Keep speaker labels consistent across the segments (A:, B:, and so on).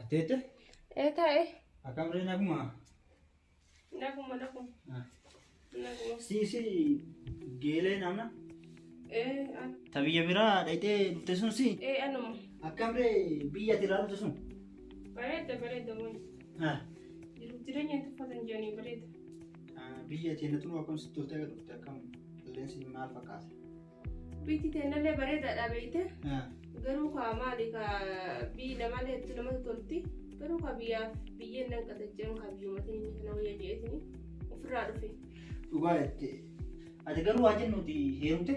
A: Tete?
B: Taa'e.
A: Akamre naguma.
B: Naguma.
A: Si geelee namna.
B: An.
A: Tabiyya biraa dhayxee dhufte sun si.
B: Anuma.
A: Akamre biyya tiraa dhufte sun.
B: Bareeda wani. Jiruuf jireenya hin tuffatan jedhanii bareeda.
A: Biyya teenya tunu akkam sitti turtee dhufte akkam qilleensi maal fakkaata?
B: Biyyi teenyallee bareedaadha beekte. Garuu kaa maali kaa biyyi namallee hedduu namatti tolti. Garuu kaa biyyeen nan qatacheen kaa biyyoomatiin inni kana wayyaa jeetini ofirraa dhufe.
A: Dhugaa jettee. Ati garuu waa jennuuti heerumte?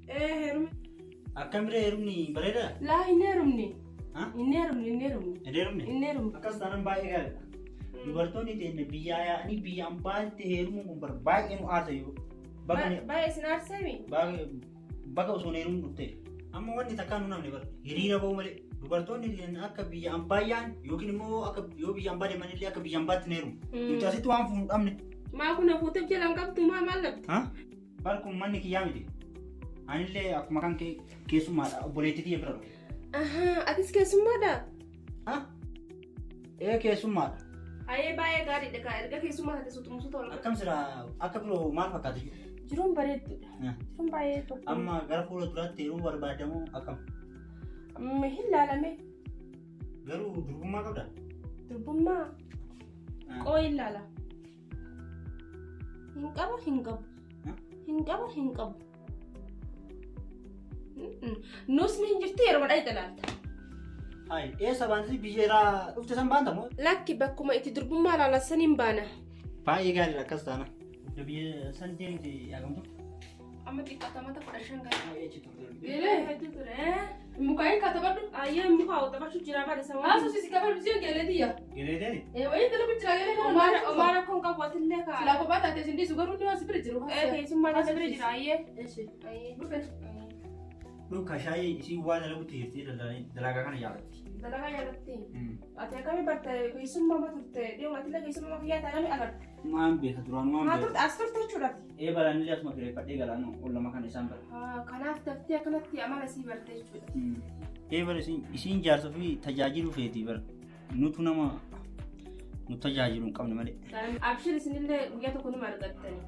B: Heerume.
A: Akkamire heerumni bareedaa?
B: Laa hin heerumne. Hin
A: heerumne. Akkas taanaan baay'ee gaariidha. Dubartoonni teenya biyyaa yaa'anii biyya ambaatti heerumuun kun baay'ee nu aarsa yoo.
B: Baay'ee isin aarsami?
A: Bakka osoo heerumuun dhufte. Amma wanti takkaan nu namni bara hiriira ba'u malee dubartoonni akka biyya ambaayyaan yookiin immoo akka yoo biyya ambaa deemanillee akka biyya ambaatti hin heerumu. Nuti asitti waan fuunu dhabne.
B: Maa kun hafuuteef jalaan qabdu maal labdi?
A: Barkun manni kiyyaa miti. Anillee akkuma kan keessummaadha obboleettii kiyya bira dhufe.
B: Atis keessummaadha?
A: Keessummaadha.
B: Ayyee baay'ee gaariidha kaa erga keessummaa taate sutumsu tola.
A: Akkam sira akka biroo maal fakkaata jiru?
B: Jiruun bareedduudha. Jiruun baay'ee tokko.
A: Amma gara fuula duraatti yeroo barbaadamu akkam?
B: Hin laalame.
A: Garuu durbummaa qabda?
B: Durbummaa? Qoo hin laala. Hin qabu. Nusni hin jirti yeroo madhaa itti
A: Eessa baansi biyyeeraa dhufte san baanta moo?
B: Lakki bakkuma itti durbummaa laalassan hin baana.
A: Baay'ee gaariidha akkas taana. Biyya san deemte yaagamtu?
B: Amma xiqqaatamata 15 gaariidha.
A: Baay'ee turte.
B: Geelee hedduu ture. Mukaan katabadhu. Ayyee mukaa taphachuu jira baada sama. Asuusi si kabalu si geeleetiya.
A: Geeleetee?
B: Wayii dala bichira geelee Omaara kun qabatillee kaa. Silaa kophaa taatee sindi sugaruu ni waasi bira jiru. Keessummaa taasisa bira jira ayyee. Ayyee.
A: Luka shaayii isii waan dalagutti jirti dalagaa kana jaallatti.
B: Dalagaa jaallatti? Ati akkamii barta keessummaa ma turte deemu atillee keessummaa kiyyaa taanami agarta?
A: Maan beeka duraan waan beeka.
B: Turte as turte jechuudhaati?
A: Baranillee asuma kireeffadhee galaanu ol lama kana isaan bara.
B: Kanaaf daftee akkanatti amala sii barte jechuudha.
A: Bara isiin jaarsa fi tajaajilu feeti bara nutu nama nu tajaajilu hin qabne malee.
B: Abshir isinillee guyyaa tokko numa argattani.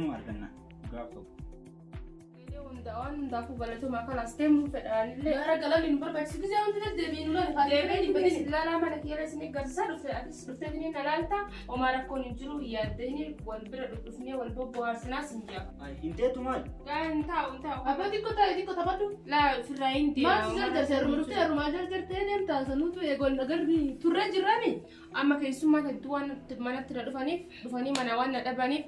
A: Nu arganna gaaf tokko.
B: Hundaafuu galatuma kanas deemuu fedhanillee. Gara galaan nu barbaachisu gisee wanti deebiin ulaan deebiin ilaalaa mana kiyyaa isin garsiisaa dhufte atis dhuftee na laalta homaa rakkoon hin jiru yaaddanii wal bira dhufnee wal bobboorsinaas hin jaa.
A: Inteetu maal?
B: Hin taa'u.
C: Abbaa xiqqoo taphadhu.
B: Laa firraa hin deema.
C: Maal jarjartee heeruma dhuftee heerumaa jarjartee deemtaa sanuutu eegoon agarri turree jirrami.
B: Amma keessummaa hedduu waan manatti na dhufanii mana waan na dhabaniif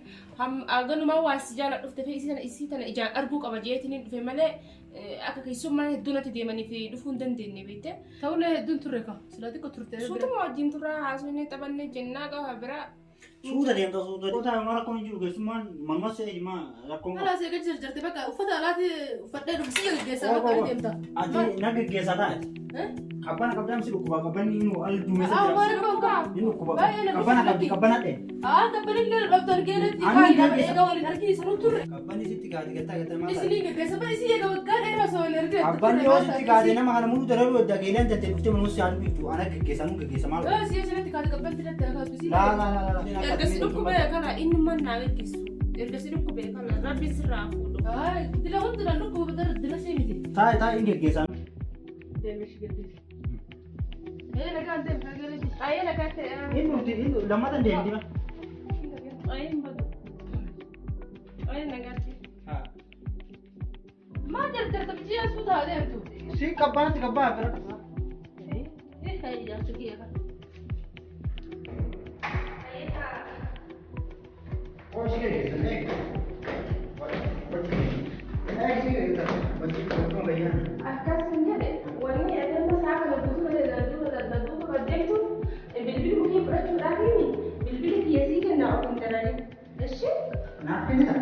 B: ganumaa waan si jaala dhufte fi isii tana ijaan arguu qaba jeetiniin dhufe malee akka keessummaa hedduu natti deemanii fi dhufuu hin dandeenye beekte.
C: Ta'ullee hedduun turre ka sila xiqqoo turte.
B: Suutuma wajjin turraa haasofnee taphannee jennaa qaba bira.
A: Suuta deemta suuta. Suuta mara kun jiru keessummaan manuma seeni ma rakkoon.
C: Ala seega jarjarte bakka uffata alaati uffadhee dhufsii gaggeessaa bakka deemta.
A: Ati na gaggeessaa taate. Kabbana kabdaan si dhukkuba kabbanni inni al duumessa
C: jira. Waan dhukkuba.
A: Inni dhukkuba. Kabbana kabdi kabbana dhee.
C: Kabbanni illee dhuftu argeeratti kaayidhaa eegaa waliin argisiisan turre.
A: Kabbanni sitti gaati gataa maal.
C: Isinii gaggeessa bara isii eega waggaa dheeraa osoo waliin argee.
A: Kabbanni yoo sitti gaati nama kana mulu darabuu dageeleen dantee dhuftee manuu si haadhu bitu ana gaggeessa maal.
C: Si asirratti kaati kabbanni irratti akaatu.
A: Laa.
B: Ergasi dhukkubee kana inni man naa gaggeessu. Ergasi dhukkubee kana rabbi sirraa fuudhu.
C: Dila hundi dhaan dhukkuba dila sii miti.
A: Taa'e inni gaggeessan.
C: Deemeshi gaggeessa. Nagaan deemu kagalati.
B: Ayyee nagaan ta'e.
A: Inni lammata deemti ba.
B: Ayyee mbadu. Ayyee nagaan ta'e.
C: Maal jarjarta biyya asuu ta'a deemtu.
A: Si kabbanatti kabbaa bira.
C: Kayi jaarsu kiyya kan.
A: Oh si gaggeessan
B: Akkas hin jedhe wanni adeemsa isaa kana guutuu malee dadduuba baddeetu bilbili mukee fudhachuudhaafini bilbili kiyyasii kennaa of hin darani. Eshi?
A: Naaf kennita?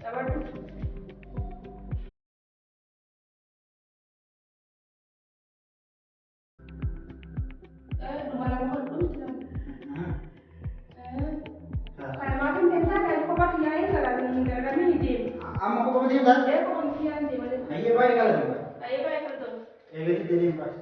B: Qabadhu. Dhuma lama hodhuuti lama. Kana maatiin deemtaa kan kophaa kiyyaa'ee salaatanii hin gargaaranii ni deemu.
A: Amma kophaa deemtaa?
B: Kophaa kiyyaa'ee deemanii.
A: Ayyee baay'ee galata.
B: Ayyee baay'ee galata.
A: eegatti deebiin baas.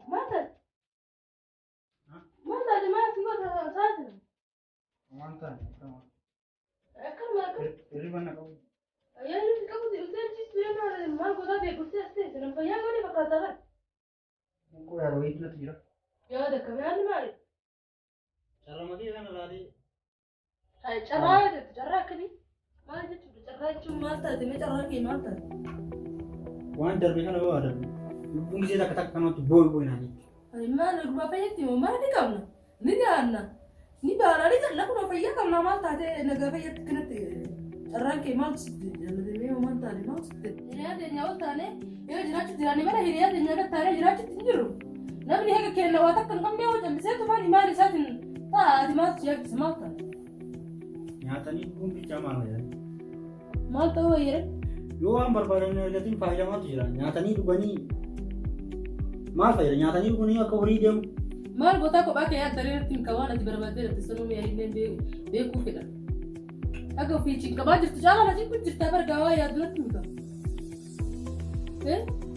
C: ماذا؟ ماذا لما في وقت ساعتنا؟
A: Amantaan.
C: كم
A: Hirriba na qabu.
C: يعني كم تقول جيت بينا ما قلت أبي قلت أستيت أنا فيا قولي بقى
A: Mukkoo yaa wayiitu natti jira.
C: يا هذا كمان مالي
A: Carramadii kana laalee.
C: هاي جرايد جراكني ما جيت جرايد شو ما تادي ما جراكي ما تادي
A: Waan darbe kana yoo adarbe. Lubbuun ishee takka takka kanatti boo'u naanii.
C: هاي ما نقول فيتي وما نكمل نجانا نبارا لي لا كنا فيا كنا ما تادي نجا فيت كنت جراكي ما تصدق أنا دمي وما تادي ما تصدق هي هذا نيوال تاني يا جرات تدراني ما هي هذا نيوال تاني جرات تنجرو نبني هيك كنا واتك نقوم يوم جنبسيت ما نماري ساتن تادي ما تجيك سماتا
A: Nyaatanii lubbuun bichaa maal jedhani.
C: ما تغير
A: Yoo waan barbaadan argatiin faayidamaatu jira. Nyaatanii dhuganii maal fayyada? Nyaatanii dhuganii akka horii deemu.
C: maal gotaa kophaa kee yaaddaree irratti hin qabaan ati barbaadee irratti sanuu yaadineen beekuu fedha. Akka ofii ciqqabaa jirtu caalaa na ciqqu jirtaa bargaa waa yaaddu natti himta.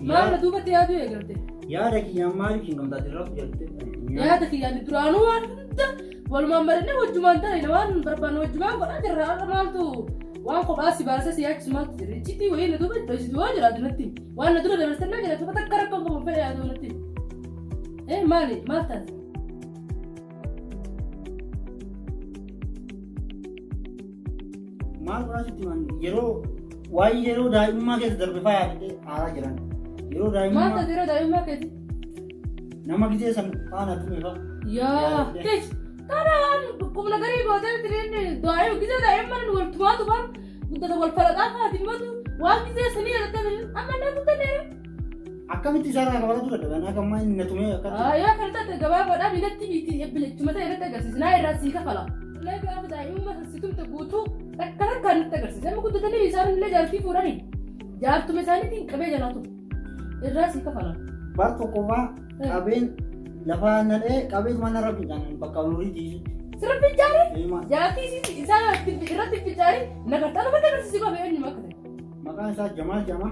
C: Maal na duubatti yaaduu eegalte.
A: Yaada kiyyaan maaliif hin gamtaa jirraa jettee.
C: Yaada kiyyaan duraanuu waan hunda walumaan barannee wajjumaan ta'e waan barbaanne wajjumaan godhaa jirra har'a maaltu waan kophaa si baasee si yaachisu maaltu jirra. Iccitii wayii na duuba dhositu waan jiraatu natti waan na dura dabarsannaa jiraatu bakka akka rakkoon qabu fedha yaaduu natti. Maali maal taate?
A: Maal godhaa sitti man yeroo waa'ee yeroo daa'imummaa keessa darbe fa'aa yaadadhee haaraa jiran. Yeroo
C: Maal
A: daa'imummaa
C: taate yeroo daa'imummaa keeti?
A: nama gisee san faana tume fa'a.
C: Yaa kees kanaan kumna garii gootee tireen daa'ima gisee daa'imman wal tumaatu fa'aa guddata wal falaxaa fa'aati matu waan gisee sanii jedhattee amma na guddanneera.
A: Akkamitti isaarraa qabatatu dadhaban akka ammaa inni na tumee akkatti.
C: Yaa kan taate gabaabaadhaan hidhatti bilchuma ta'e irratti agarsiisa naa irraa sii kafala. Illee gaafa daa'imummaa situmte guutuu akka rakkaan nutti agarsiisa. Amma guddatanii isaan illee jaartii fuudhanii jaartuma isaaniitiin qabee jalaatu irraa sii kafala.
A: Bar tokkoffaa qabeen lafaa nadhee qabee mana rabbi jaanan bakka horii tiisu.
C: Sirra fiichaanii jaartii isaan irratti fiichaanii nagartaa namatti agarsiisuu qabee eenyuma akka ta'e.
A: Maqaan isaa Jamaal Jamaa.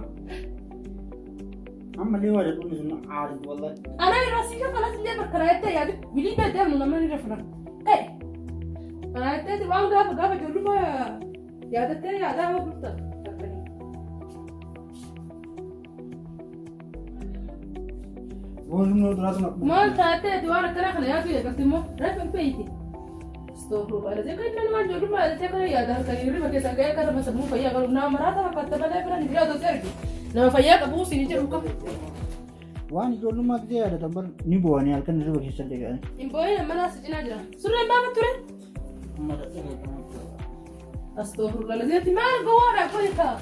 A: Amma lee waa dadhuun sun aariif wallahi.
C: Ana irraa sii kafalas illee bakka raayyattee yaadu bilii deemu namni irra funan. Raayyattee waan gaafa ijoollummaa yaadattee yaadaa hama bulta.
A: Boonummaa duraatu naqu.
C: Maal taatee waan akkanaa kana yaadu eegalti immoo reefa hin beeyti. Stoofuu qalatee kan inni waan ijoollummaa yaadattee kana yaada halkan hirriba keessa ga'ee akka nama sammuu fayyaa qabu nama maraata fakkaata malee biran hin yaadu ergi. Nama fayyaa qabu siin jedhu qabu.
A: Waan ijoollummaa gisee yaadatan bar ni bu'anii halkan hirriba keessa deebi'an.
C: Hin boo'in mana as cinaa jira. Surreen baafat ture.
A: Amma dadhabee.
C: Stoofuu qalatee maal gowwaadhaa kuni kaa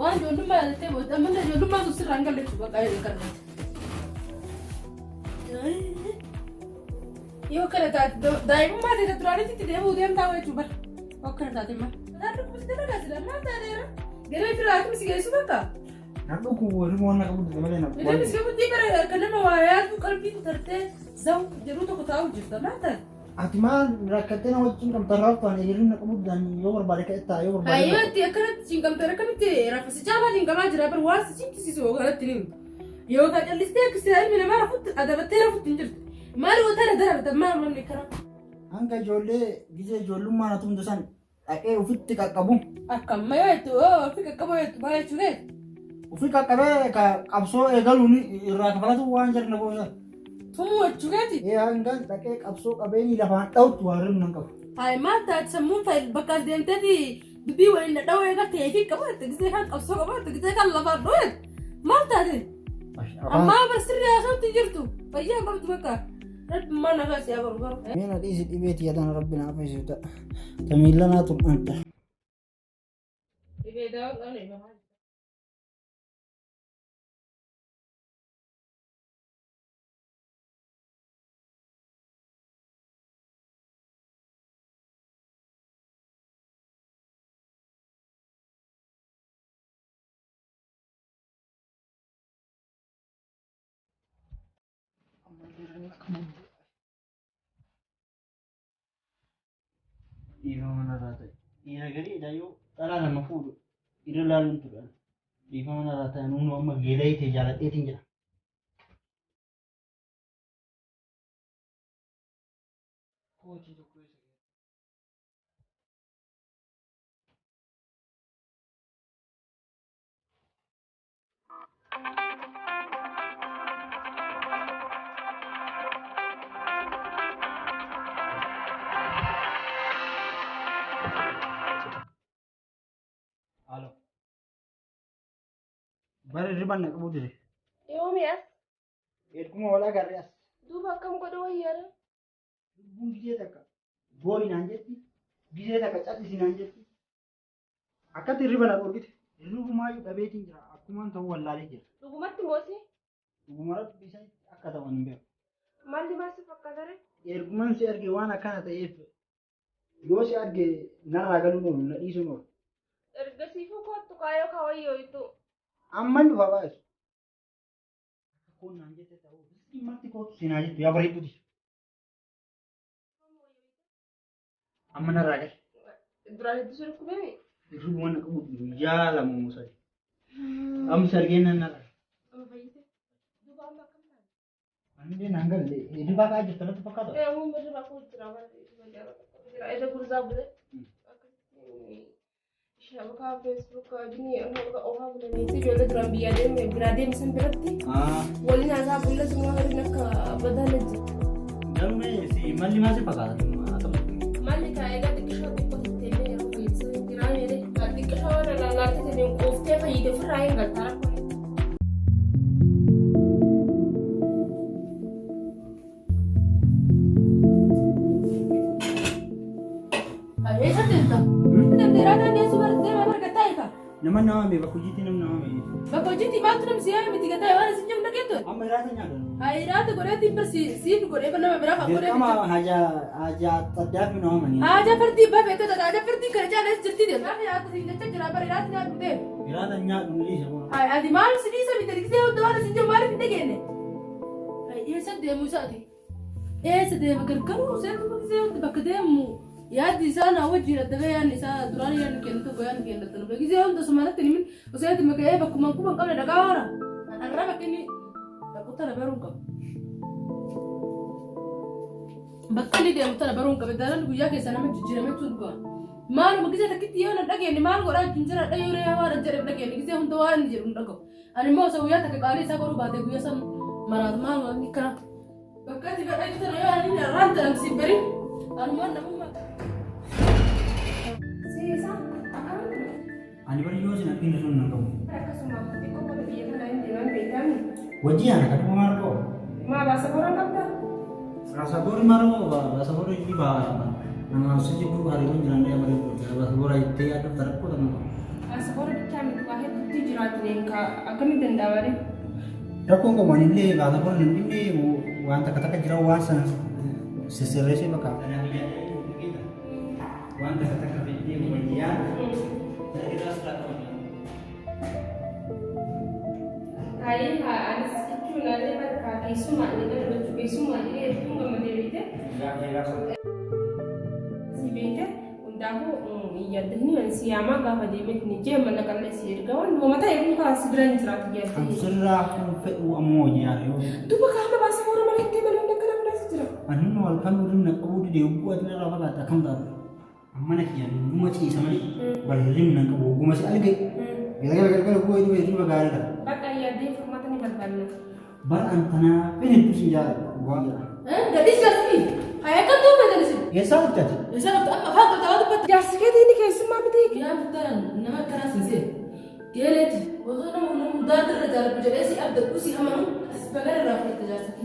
C: waan ijoollummaa yaadattee booda amma ijoollummaa sun sirraan galleessu bakka eegalee. Yoo kana taate daa'imummaa ta'e duraanitti deemuu deemtaa jechuudha bara. Yoo kana taate maal? Naannoo kubbisi dalagaa jira maal taateera? Garee firaa akkamitti geessu bakka?
A: Naannoo kun hirriba waan qabu malee na.
C: Iddoo si buddii bara kan nama waa yaadu qalbiin tartee zawu jedhu tokko taa'u jirta maal taate?
A: Ati maal rakkattee na wajjin qabxarraaf ta'an hirribna qabu dhaan yoo barbaade ka'ettaa yoo barbaade.
C: Hayyootti akkanatti cinqamtee akkamitti rafasi caalaa cinqamaa jira bara waan si cinqisiisu kanatti ni yoo ka callistee akkasitti ilmi namaa rafutti adabattee rafutti hin jirtu. Maal wanta na darabata maal namni kana?
A: Hanga ijoollee gisee ijoollummaa na tumtu san dhaqee ofitti qaqqabu.
C: Akkamma yeetu ofii qaqqabu yeetu baay'ee jechuudha.
A: Ofii qaqqabee qabsoo eegaluun irraa kafalatu waan jirna booda.
C: Tumuu jechuudhaati.
A: Hangaan dhaqee qabsoo qabeenyi lafaan dhawutu waan rimna qabu.
C: Hayi maal taate sammuun bakka deemteeti dubbii waliin dhadhaa'uu eegalte fi qabaate gisee kan qabsoo qabaate gisee kan lafaan dhoo'eet maal taate? Amma barsirri haasawti jirtu fayyaa qabdu bakka. Rabbi mana kasi ya baru.
A: Mina di isi dibe ti yadan Rabbi na apa sih tak. Tamilana tu anta.
B: Dibe dah kan ni mah.
A: Ifa mana rata. Ira gari dayo tara nama fudu. Ira lalu tu kan. Ifa mana rata nunu amma gila itu jalan itu tinggal. Coach itu kuis. Halo. Baru riban nak kemudian.
B: Yo mias.
A: Kuma wala garrias.
B: Duba kam ko do yara.
A: Bun gide taka. Boy nanjetti. Gide taka chatti sinanjetti. Akati riban nak urgit. Ruguma yu dabetin jira. Akuman tahu wallale jira.
B: Rugumatti mosi.
A: Ruguma bisa akata wanimbe.
B: Malli masi fakkatare.
A: Erguman si arge wana kana ta ef. Yo si arge nara galu no na isu no.
B: Ergasifu ko to kayo kawayo itu.
A: Amman du baba. Ko nanjette tahu. Mati ko sinajit ya bari tudi. Amman raga.
B: Durale dusur kubemi.
A: Rubuan ya la mumusai. Am sargena nara.
B: Am fayite. Duba am bakam tan.
A: Ande nangal le riba ka je talat pakka to.
B: Am mo riba ko drama. Ida gurza bude. Shabaka Facebook gini oha bude ni ti jole drum biade me brade misam berati. Wali naza bulla semua hari nak badal aja.
A: Jarum me si malli ma se pakka to.
B: Malli ka ega dikisho dikko tele ro fayitse dira mere dikisho na larte tele ofte fayide furai gatara ko.
C: Aye satenta. Tentera kan dia subar dia mereka taika.
A: Nama nama be bakujiti nama me.
C: Bakojiti matu nam siya mi tiga tayo ana sinjam na keto.
A: Amma rata nya do.
C: Ai rata gore tim per si gore bana berapa gore.
A: Kama haja tadaf nama ni.
C: Aja perti ba beto da aja perti kerja nes jirti de. Tapi ya tu sinjam jera bar rata nya bude.
A: Rata nya duli sama.
C: Ai adi mal sidi sa mi terikse o dawara sinjam mari pinde gene. Ai esa de musa di. Esa de bakarkaru se tu bakse bakdemu. Ya di sana wajib ada gaya ni sana durani yang kian tu gaya ni kian datang. Bagi saya untuk semangat ini min, saya tu makanya bakumangku bangkam ada kawara. Anak rakyat ini, aku tak ada barung kau. Bakal dia aku tak ada barung kau. Bedaran aku jaga sana mencuci nama tu kau. Malu bagi saya tak kitian ada gaya ni malu orang jinjara ada yure awar ada ada gaya ni. Kita untuk awar ni jerun kau. Ane mau saya tak kali saya baru bate gaya sam marat malu ni kerana. Bakal tiba tiba kita raya ni rantai dalam siberi. Anu mana mana.
A: Ani bari yo sina pindah sun nang kamu.
B: Mereka semua ketika pada biaya lain dengan bedan.
A: Wajian kan pengar ko.
B: Ma bahasa orang kata.
A: Rasa bori maro ba, rasa bori di ba. Nang sejak guru hari ini jalan dia bari ko. Rasa bori itu ada terku dan.
B: Bahasa orang di kami tu ahir tu jirat ni ka akan dendawari.
A: Aku ko manile bahasa bori ni wan kata jira wasan. Seserese baka. Wan kata dia wajian.
B: Hai ada sedikit nade berkah isuma ni berbaju isuma ni itu nggak menderita. Si beda undahu iya dehni siama gak pada mek ni je mana kalau si irgawan mau mata ibu kau segera nyerat dia.
A: Serah aku fet amonya.
B: Tu bakal bahasa orang mana kita mana nak kena mana sejarah.
A: Ani nu halkan urin na qabu de buat na rafa kata kam da. Amma na kiyan nu ma ci sama ne. Bal hirim nan qabu guma si alge. Gara ko itu itu bagari da.
B: Bakka yaadee furmaata ni barbaanna.
A: Bar antana pinin pusin ja gua.
C: Gadis jasmi. Hayakan tuh kan dari sini.
A: Ya salah tadi.
C: Ya salah amma haka tahu dapat.
B: Jaarsi keetii inni keessummaa bitee.
C: Ya betul. Nama keras sih. Geleti. Wazona mau mudah terjalan berjadi abda kusi amanu. Sebagai rakyat terjadi.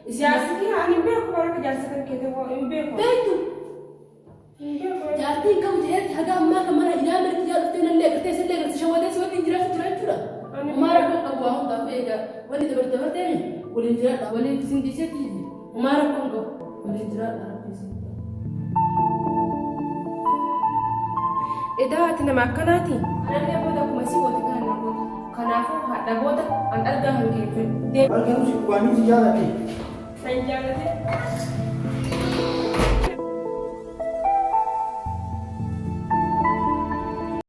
B: Jaarsi kee ani hin beeku bara jaarsi kan keete hoo hin beeku.
C: Beektu.
B: Hin beeku.
C: Jaartiin kamu jeet haga amma kamara ila merti jalu tenalle kertes elle kertes shawade si wadi jira jura. Umara ko abu ahu da fega wadi dabar tani. Wali jira wali kisin diseti. Umara ko wali jira
B: Edaati nama akkanaati. Anallee booda akkuma si goote kana namoota. Kanaafuu haadha booda an argaa hangeeffadhe.
A: Alga usi kwani si jala ti.
B: Kan jaalate.